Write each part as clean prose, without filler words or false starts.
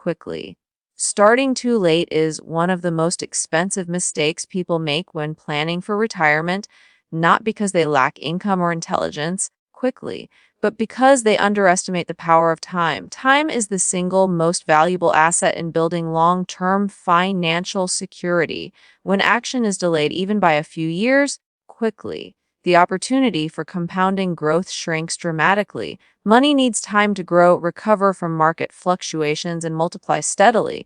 quickly. Starting too late is one of the most expensive mistakes people make when planning for retirement, not because they lack income or intelligence quickly, but because they underestimate the power of time. Time is the single most valuable asset in building long-term financial security. When action is delayed even by a few years, quickly, the opportunity for compounding growth shrinks dramatically. Money needs time to grow, recover from market fluctuations, and multiply steadily.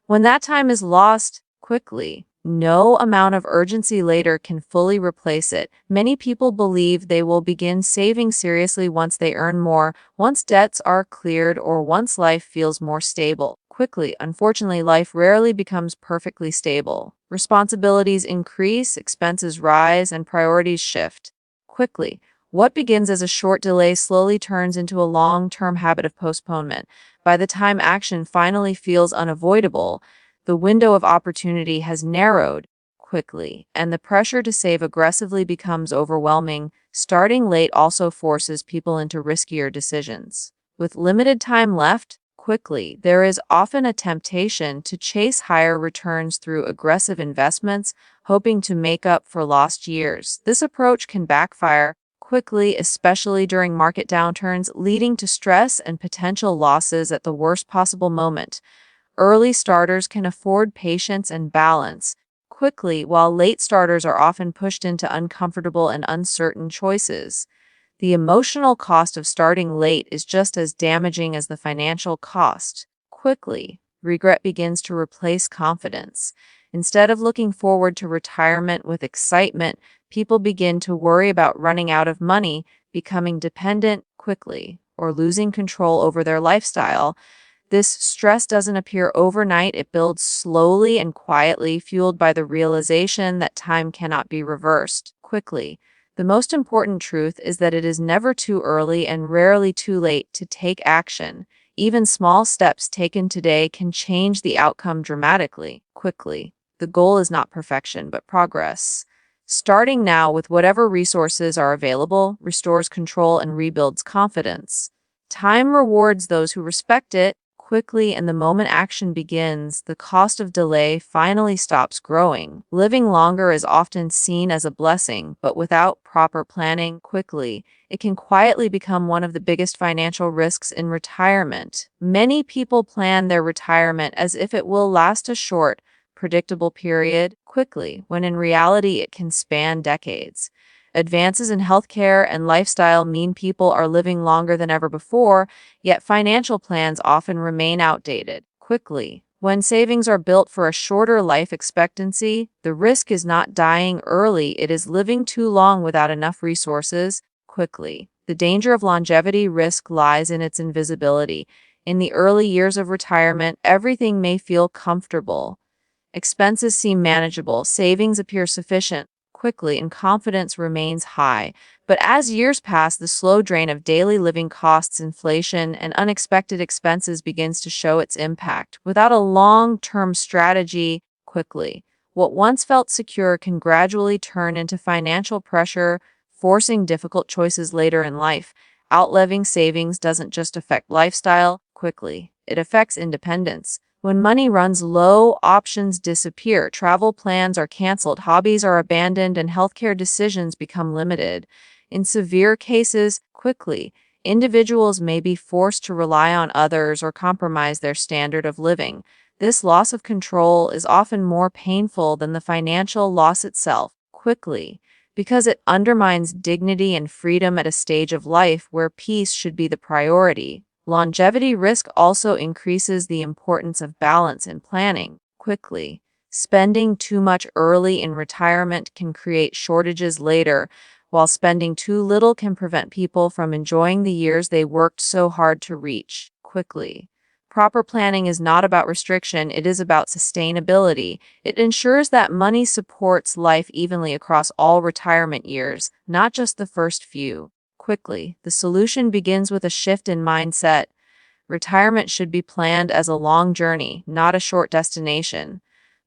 When that time is lost quickly, no amount of urgency later can fully replace it. Many people believe they will begin saving seriously once they earn more, once debts are cleared, or once life feels more stable. Quickly, unfortunately, life rarely becomes perfectly stable. Responsibilities increase, expenses rise, and priorities shift. Quickly, what begins as a short delay slowly turns into a long-term habit of postponement. By the time action finally feels unavoidable, the window of opportunity has narrowed quickly, and the pressure to save aggressively becomes overwhelming. Starting late also forces people into riskier decisions. With limited time left, quickly, there is often a temptation to chase higher returns through aggressive investments, hoping to make up for lost years. This approach can backfire quickly, especially during market downturns, leading to stress and potential losses at the worst possible moment. Early starters can afford patience and balance quickly, while late starters are often pushed into uncomfortable and uncertain choices. The emotional cost of starting late is just as damaging as the financial cost. Quickly, regret begins to replace confidence. Instead of looking forward to retirement with excitement, people begin to worry about running out of money, becoming dependent quickly, or losing control over their lifestyle. This stress doesn't appear overnight. It builds slowly and quietly, fueled by the realization that time cannot be reversed quickly. The most important truth is that it is never too early and rarely too late to take action. Even small steps taken today can change the outcome dramatically, quickly. The goal is not perfection, but progress. Starting now with whatever resources are available restores control and rebuilds confidence. Time rewards those who respect it quickly, and the moment action begins, the cost of delay finally stops growing. Living longer is often seen as a blessing, but without proper planning quickly, it can quietly become one of the biggest financial risks in retirement. Many people plan their retirement as if it will last a short, predictable period quickly, when in reality it can span decades. Advances in healthcare and lifestyle mean people are living longer than ever before, yet financial plans often remain outdated quickly. When savings are built for a shorter life expectancy, the risk is not dying early, it is living too long without enough resources quickly. The danger of longevity risk lies in its invisibility. In the early years of retirement, everything may feel comfortable. Expenses seem manageable, savings appear sufficient quickly, and confidence remains high. But as years pass, the slow drain of daily living costs, inflation, and unexpected expenses begins to show its impact. Without a long-term strategy, quickly, what once felt secure can gradually turn into financial pressure, forcing difficult choices later in life. Outliving savings doesn't just affect lifestyle quickly, it affects independence. When money runs low, options disappear, travel plans are canceled, hobbies are abandoned, and healthcare decisions become limited. In severe cases, quickly, individuals may be forced to rely on others or compromise their standard of living. This loss of control is often more painful than the financial loss itself, quickly, because it undermines dignity and freedom at a stage of life where peace should be the priority. Longevity risk also increases the importance of balance and planning quickly. Spending too much early in retirement can create shortages later, while spending too little can prevent people from enjoying the years they worked so hard to reach quickly. Proper planning is not about restriction, it is about sustainability. It ensures that money supports life evenly across all retirement years, not just the first few. Quickly, the solution begins with a shift in mindset. Retirement should be planned as a long journey, not a short destination.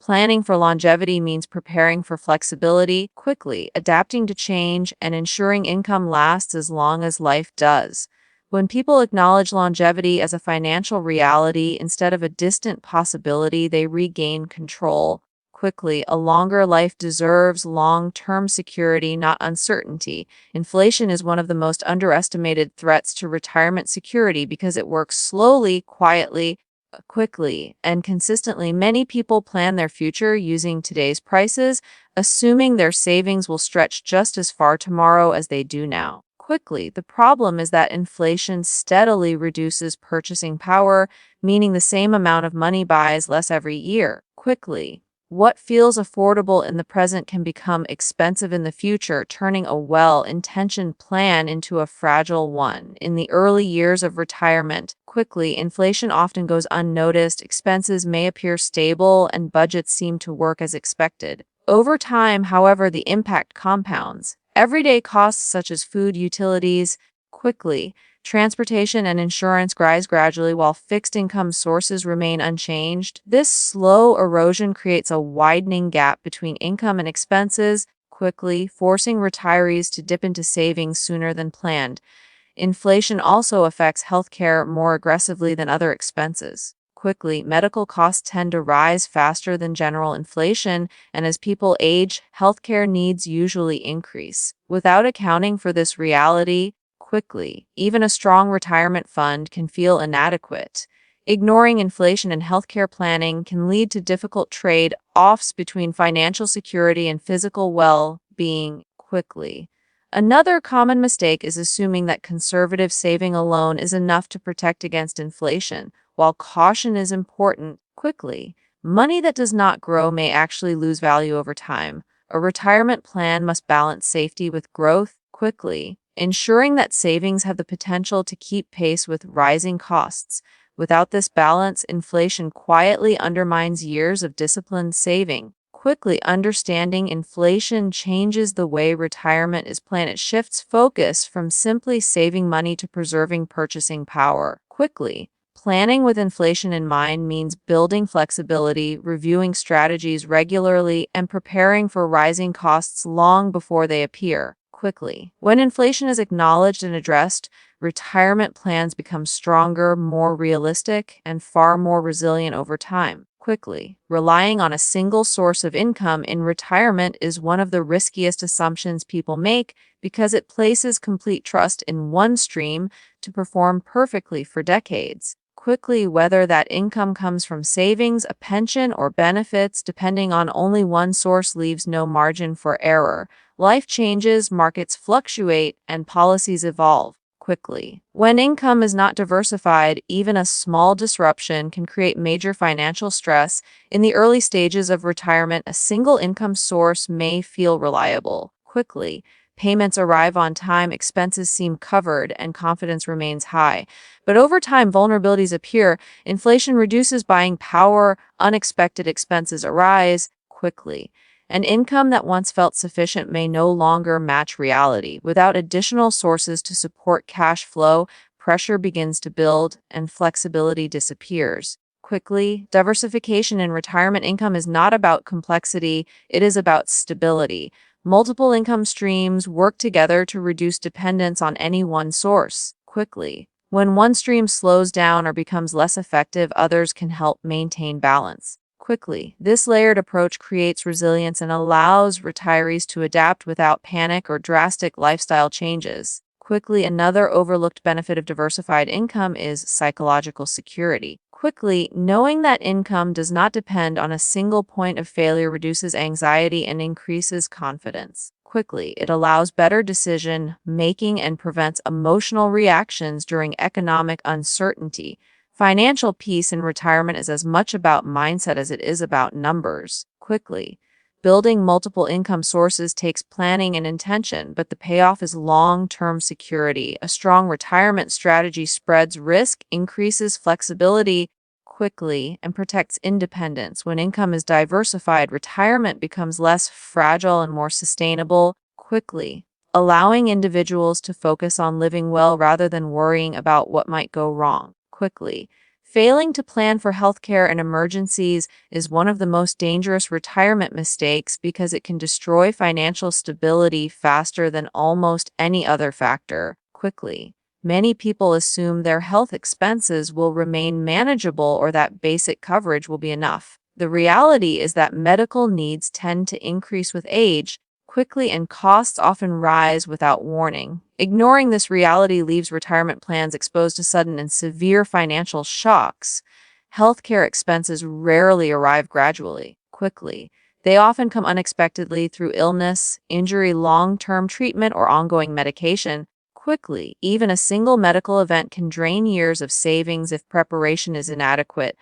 Planning for longevity means preparing for flexibility quickly, adapting to change, and ensuring income lasts as long as life does. When people acknowledge longevity as a financial reality instead of a distant possibility, they regain control quickly. A longer life deserves long-term security, not uncertainty. Inflation is one of the most underestimated threats to retirement security because it works slowly, quietly, quickly, and consistently. Many people plan their future using today's prices, assuming their savings will stretch just as far tomorrow as they do now. Quickly, the problem is that inflation steadily reduces purchasing power, meaning the same amount of money buys less every year. Quickly, what feels affordable in the present can become expensive in the future, turning a well-intentioned plan into a fragile one. In the early years of retirement, quickly, inflation often goes unnoticed, expenses may appear stable, and budgets seem to work as expected. Over time, however, the impact compounds. Everyday costs such as food, utilities, quickly, transportation and insurance rise gradually while fixed income sources remain unchanged. This slow erosion creates a widening gap between income and expenses, quickly, forcing retirees to dip into savings sooner than planned. Inflation also affects healthcare more aggressively than other expenses. Quickly, medical costs tend to rise faster than general inflation, and as people age, healthcare needs usually increase. Without accounting for this reality, quickly, even a strong retirement fund can feel inadequate. Ignoring inflation in healthcare planning can lead to difficult trade-offs between financial security and physical well-being quickly. Another common mistake is assuming that conservative saving alone is enough to protect against inflation. While caution is important, quickly, money that does not grow may actually lose value over time. A retirement plan must balance safety with growth quickly, ensuring that savings have the potential to keep pace with rising costs. Without this balance, inflation quietly undermines years of disciplined saving. Quickly, understanding inflation changes the way retirement is planned. It shifts focus from simply saving money to preserving purchasing power. Quickly, planning with inflation in mind means building flexibility, reviewing strategies regularly, and preparing for rising costs long before they appear. Quickly, when inflation is acknowledged and addressed, retirement plans become stronger, more realistic, and far more resilient over time. Quickly, relying on a single source of income in retirement is one of the riskiest assumptions people make because it places complete trust in one stream to perform perfectly for decades. Quickly, whether that income comes from savings, a pension, or benefits, depending on only one source, leaves no margin for error. Life changes, markets fluctuate, and policies evolve quickly. When income is not diversified, even a small disruption can create major financial stress. In the early stages of retirement, a single income source may feel reliable. Quickly, payments arrive on time, expenses seem covered, and confidence remains high. But over time, vulnerabilities appear. Inflation reduces buying power, unexpected expenses arise quickly. An income that once felt sufficient may no longer match reality. Without additional sources to support cash flow, pressure begins to build and flexibility disappears. Quickly, diversification in retirement income is not about complexity, it is about stability. Multiple income streams work together to reduce dependence on any one source. Quickly, when one stream slows down or becomes less effective, others can help maintain balance. Quickly, this layered approach creates resilience and allows retirees to adapt without panic or drastic lifestyle changes. Quickly, another overlooked benefit of diversified income is psychological security. Quickly, knowing that income does not depend on a single point of failure reduces anxiety and increases confidence. Quickly, it allows better decision making and prevents emotional reactions during economic uncertainty. Financial peace in retirement is as much about mindset as it is about numbers. Quickly, building multiple income sources takes planning and intention, but the payoff is long-term security. A strong retirement strategy spreads risk, increases flexibility quickly, and protects independence. When income is diversified, retirement becomes less fragile and more sustainable quickly, allowing individuals to focus on living well rather than worrying about what might go wrong. Quickly, failing to plan for healthcare and emergencies is one of the most dangerous retirement mistakes because it can destroy financial stability faster than almost any other factor. Quickly, Many people assume their health expenses will remain manageable or that basic coverage will be enough. The reality is that medical needs tend to increase with age quickly and costs often rise without warning. Ignoring this reality leaves retirement plans exposed to sudden and severe financial shocks. Healthcare expenses rarely arrive gradually, quickly. They often come unexpectedly through illness, injury, long-term treatment, or ongoing medication. Quickly, even a single medical event can drain years of savings if preparation is inadequate.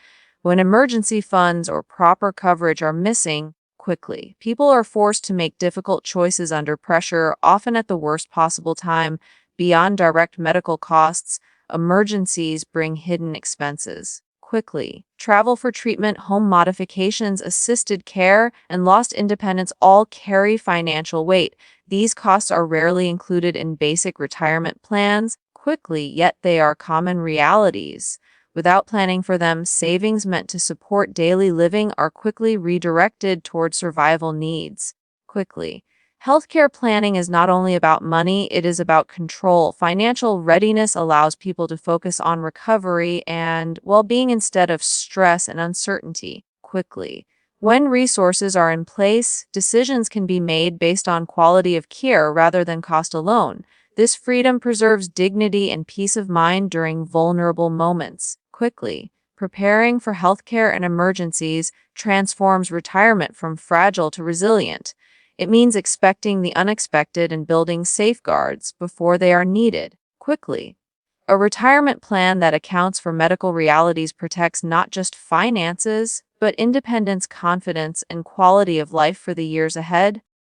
When emergency funds or proper coverage are missing, quickly, people are forced to make difficult choices under pressure, often at the worst possible time. Beyond direct medical costs, emergencies bring hidden expenses. Quickly, travel for treatment, home modifications, assisted care, and lost independence all carry financial weight. These costs are rarely included in basic retirement plans quickly, yet they are common realities. Without planning for them, savings meant to support daily living are quickly redirected toward survival needs. Quickly. Healthcare planning is not only about money, it is about control. Financial readiness allows people to focus on recovery and well-being instead of stress and uncertainty. Quickly. When resources are in place, decisions can be made based on quality of care rather than cost alone. This freedom preserves dignity and peace of mind during vulnerable moments. Quickly. Preparing for healthcare and emergencies transforms retirement from fragile to resilient. It means expecting the unexpected and building safeguards before they are needed. Quickly. A retirement plan that accounts for medical realities protects not just finances, but independence, confidence, and quality of life for the years ahead.